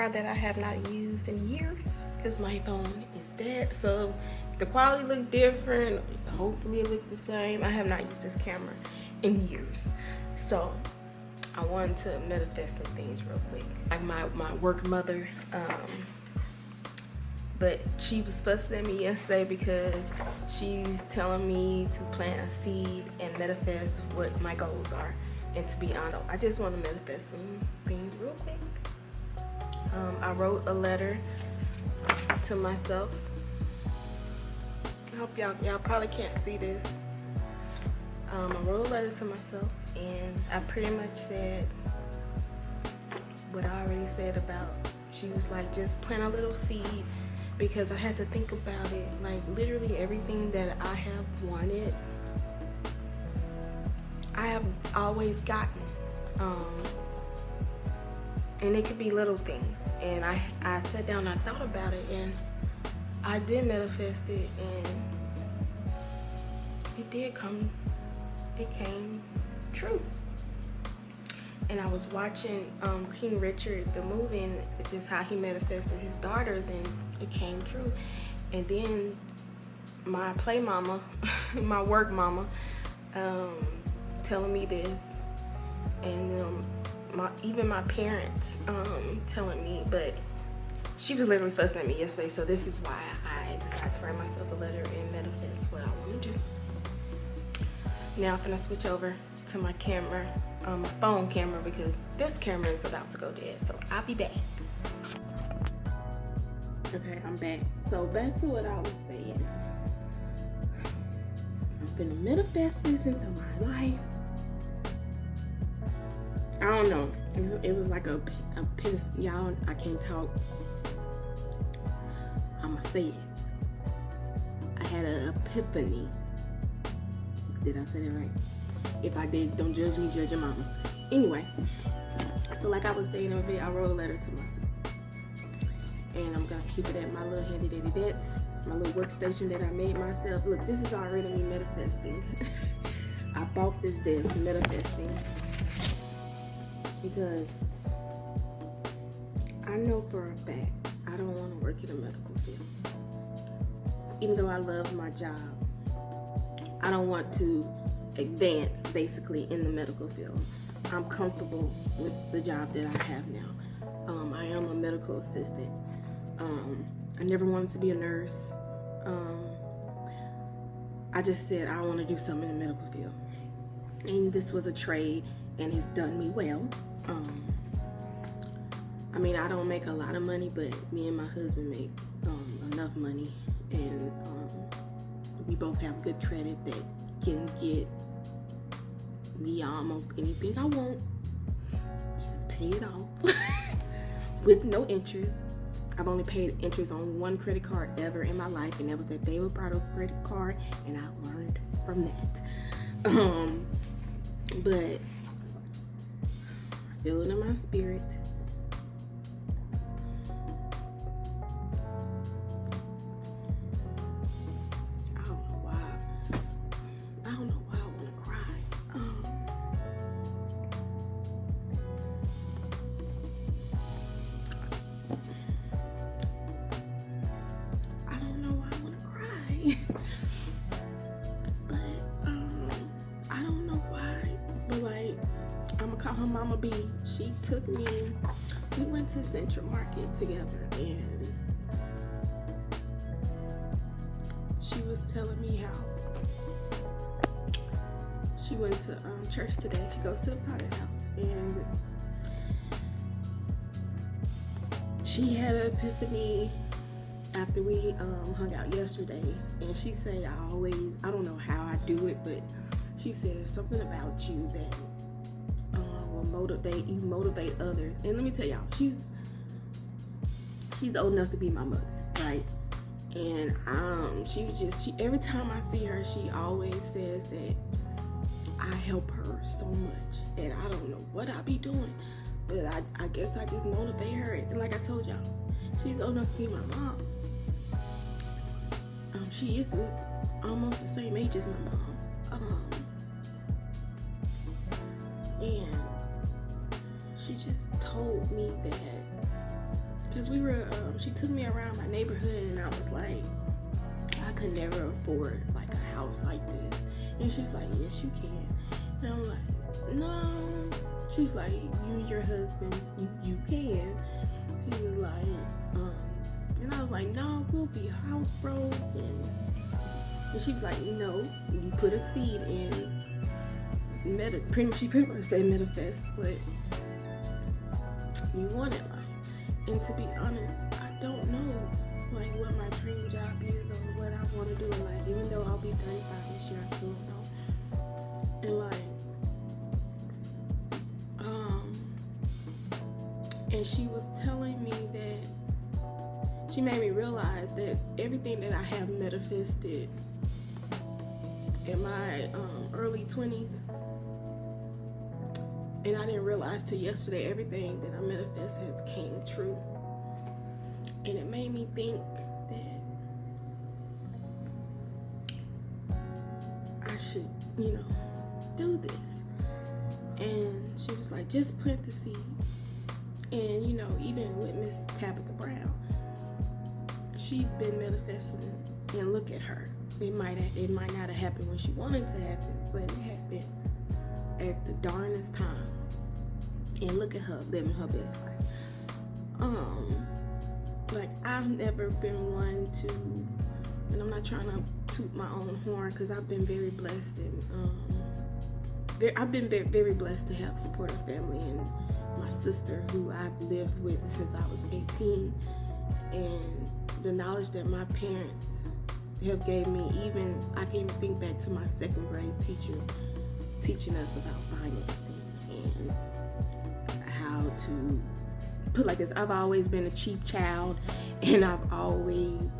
car that I have not used in years because my phone is dead. So the quality look different, hopefully it look the same. I have not used this camera in years. So I wanted to manifest some things real quick. Like my work mother, but she was fussing at me yesterday because she's telling me to plant a seed and manifest what my goals are. And to be honest, I just want to manifest some things real quick. I wrote a letter to myself. I hope y'all probably can't see this. I wrote a letter to myself, and I pretty much said what I already said about. She was like, just plant a little seed, because I had to think about it. Like literally everything that I have wanted, I have always gotten. And it could be little things. And I sat down and I thought about it, and I did manifest it, and it came true. And I was watching King Richard, the movie, and it's just how he manifested his daughters, and it came true. And then my play mama, my work mama, telling me this, and even my parents telling me, but she was literally fussing at me yesterday. So this is why I decided to write myself a letter and manifest what I want to do. Now I'm gonna switch over to my camera, my phone camera, because this camera is about to go dead. So I'll be back. Okay, I'm back. So back to what I was saying. I'm gonna manifest this into my life. I don't know. It was like a y'all, I can't talk. I'ma say it. I had an epiphany. Did I say that right? If I did, don't judge me, judge your mama. Anyway, so like I was saying in a bit, I wrote a letter to myself. And I'm gonna keep it at my little handy dandy desk, my little workstation that I made myself. Look, this is already me manifesting. I bought this desk manifesting because I know for a fact I don't want to work in the medical field. Even though I love my job, I don't want to advance basically in the medical field. I'm comfortable with the job that I have now. I am a medical assistant. I never wanted to be a nurse. I just said I want to do something in the medical field. And this was a trade, and it's done me well. I mean, I don't make a lot of money, but me and my husband make enough money, and we both have good credit that can get me almost anything I want. Just pay it off with no interest. I've only paid interest on one credit card ever in my life, and that was that David Prado's credit card, and I learned from that. But I feel it in my spirit. I don't know why I want to cry. I don't know why I want to cry. But I don't know why. But like, I'm gonna call her Mama B. She took me. We went to Central Market together, and she was telling me how she went to church today. She goes to the Potter's house, and she had an epiphany after we hung out yesterday. And she say, I don't know how I do it, but she says something about you that will motivate others. And let me tell y'all, she's old enough to be my mother, right? And she every time I see her, she always says that I help her so much, and I don't know what I be doing, but I guess I just motivate her. And like I told y'all, she's old enough to be my mom. She is almost the same age as my mom. And she just told me that because we were, she took me around my neighborhood, and I was like, I could never afford like a house like this. And she's like, yes, you can. And I'm like, no. She's like, you and your husband, you can. She was like, and I was like, no, we'll be house broke. And she was like, no, you put a seed in. She pretty much said manifest what you want in life. And to be honest, I don't know like what my dream job is or what I want to do in life. Even though I'll be 35 this year, I still don't know. And like, and she was telling me that she made me realize that everything that I have manifested in my early 20s, and I didn't realize till yesterday, everything that I manifest has came true. And it made me think that I should, do this. And she was like, just plant the seed. And, even with Miss Tabitha Brown, she's been manifesting, and look at her. It might not have happened when she wanted to happen, but it happened at the darnest time. And look at her living her best life. Like, I've never been one to, and I'm not trying to toot my own horn, because I've been very blessed, and I've been very blessed to have supportive family, and my sister, who I've lived with since I was 18, and the knowledge that my parents have gave me. Even I can even think back to my second grade teacher teaching us about financing and how to put like this. I've always been a cheap child, and I've always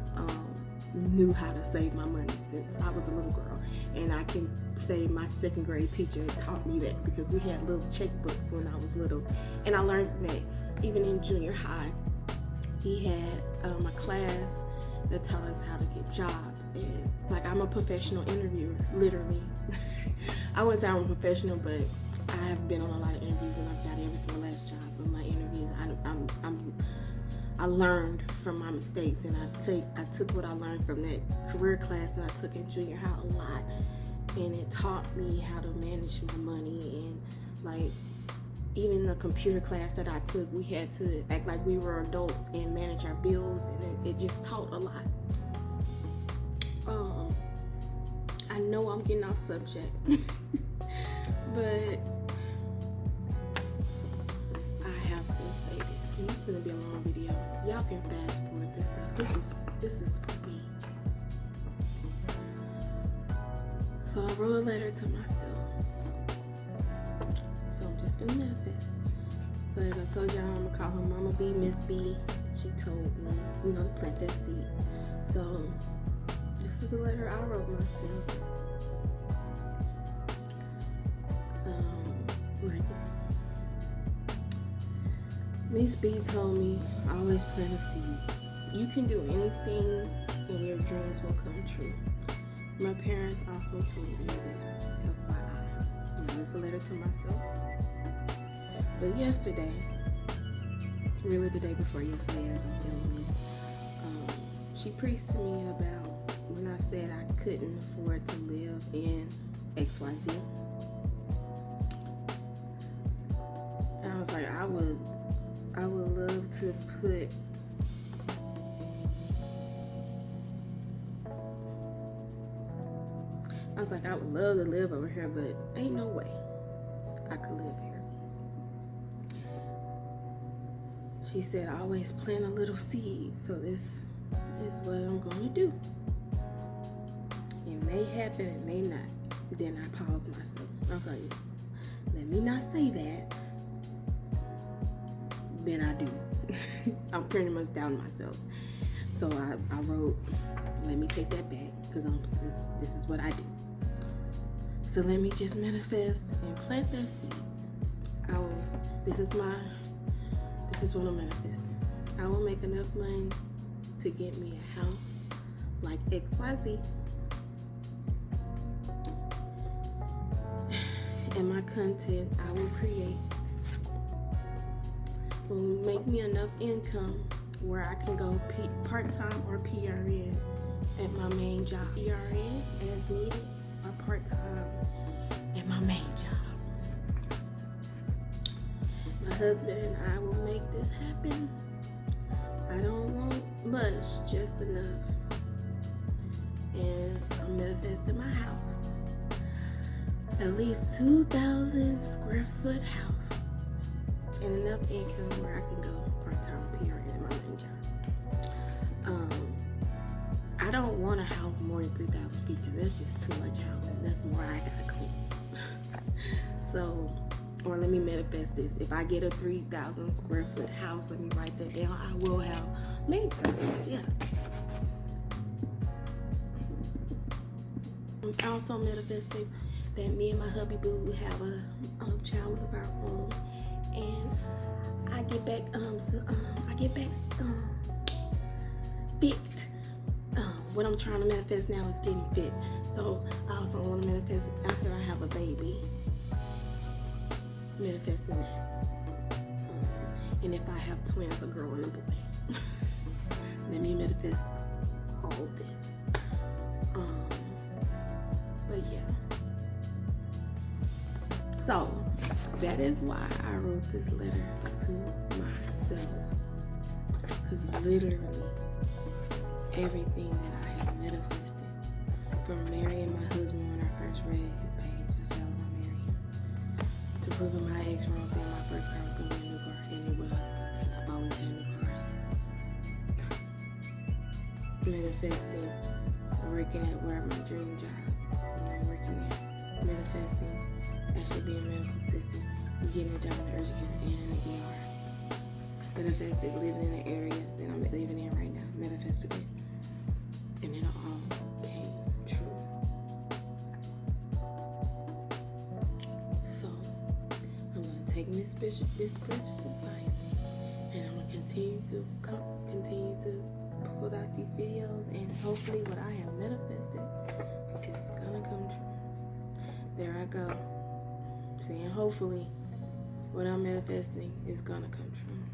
knew how to save my money since I was a little girl. And I can say my second grade teacher taught me that, because we had little checkbooks when I was little, and I learned from that. Even in junior high, he had a class that taught us how to get jobs. And like, I'm a professional interviewer, literally. I wouldn't say I'm a professional, but I have been on a lot of interviews, and I've got every single last job of my interviews. I learned from my mistakes, and I took what I learned from that career class that I took in junior high a lot, and it taught me how to manage my money. And like, even the computer class that I took, we had to act like we were adults and manage our bills, and it just taught a lot. I know I'm getting off subject, but I have to say this, and it's gonna be a long video. Y'all can fast forward this stuff. This is for me. So I wrote a letter to myself. So I'm just gonna manifest. So as I told y'all, I'm gonna call her Mama B, Miss B. She told me, to plant that seed. So this is the letter I wrote myself. Miss B told me, always plant a seed. You can do anything, and your dreams will come true. My parents also told me this, FYI. Now, it's a letter to myself. But yesterday, really the day before yesterday, as I'm filming this, she preached to me about when I said I couldn't afford to live in XYZ. And I was like, I would love to put I would love to live over here, but ain't no way I could live here. She said, always plant a little seed. So this is what I'm going to do. It may happen, it may not. Then I paused myself. I was like, let me not say that. Then I do. I'm pretty much down myself. So I wrote, let me take that back, because this is what I do. So let me just manifest and plant that seed. This is what I'm manifesting. I will make enough money to get me a house like XYZ. And my content I will create will make me enough income where I can go part-time or PRN at my main job. PRN as needed or part-time at my main job. My husband and I will make this happen. I don't want much, just enough. And I'm manifesting my house. At least 2,000 square foot house. And enough income where I can go part-time PRN at my main job. I don't want a house more than 3,000 feet because that's just too much house and that's more I gotta clean. So, or let me manifest this. If I get a 3,000 square foot house, let me write that down. I will have maid service, yeah. I'm also manifesting that me and my hubby boo have a child of our own, and I get back fit. What I'm trying to manifest now is getting fit. So I also want to manifest after I have a baby. Manifesting that. And if I have twins, a girl and a boy. Let me manifest all this. But yeah. So that is why I wrote this letter to myself. Because literally everything that I have manifested, from marrying my husband when I first read his page, I said I was going to marry him, to proving my ex wrong, saying my first car was going to be a new car, and it was. I've always had new cars. Manifesting, working at where my dream job, working there. Manifesting, actually being a medical assistant, getting a job in the urgent care and in the ER. Manifested, living in the area that I'm living in right now. Manifested it. And it all came true. So, I'm going to take this precious advice, and I'm going to continue to put out these videos, and hopefully what I have manifested is going to come true. There I go. Saying hopefully what I'm manifesting is going to come true.